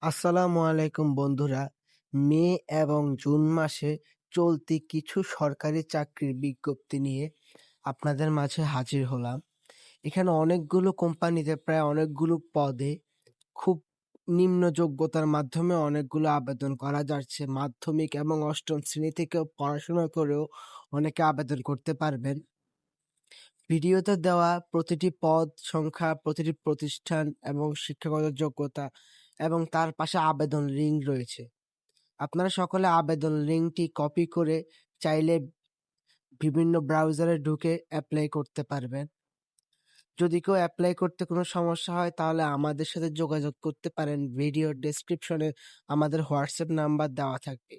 আসসালামু আলাইকুম বন্ধুরা। মে এবং জুন মাসে চলতি কিছু সরকারি চাকরির বিজ্ঞপ্তি নিয়ে আপনাদের মাঝে হাজির হলাম। এখানে অনেকগুলো কোম্পানিতে প্রায় অনেকগুলো পদে খুব নিম্ন যোগ্যতার মাধ্যমে অনেকগুলো আবেদন করা যাচ্ছে। মাধ্যমিক এবং ৮ম শ্রেণী থেকেও পড়াশোনা করেও অনেকে আবেদন করতে পারবেন। ভিডিওতে দেওয়া প্রতিটি পদ সংখ্যা, প্রতিটি প্রতিষ্ঠান এবং শিক্ষাগত যোগ্যতা এবং তার পাশে আবেদন লিঙ্ক রয়েছে। আপনারা সকলে আবেদন লিঙ্কটি কপি করে চাইলে বিভিন্ন ব্রাউজারে ঢুকে এপ্লাই করতে পারবেন। যদি কেউ এপ্লাই করতে কোনো সমস্যা হয় তাহলে আমাদের সাথে যোগাযোগ করতে পারেন। ভিডিওর ডেসক্রিপশনে আমাদের হোয়াটসঅ্যাপ নাম্বার দেওয়া থাকবে।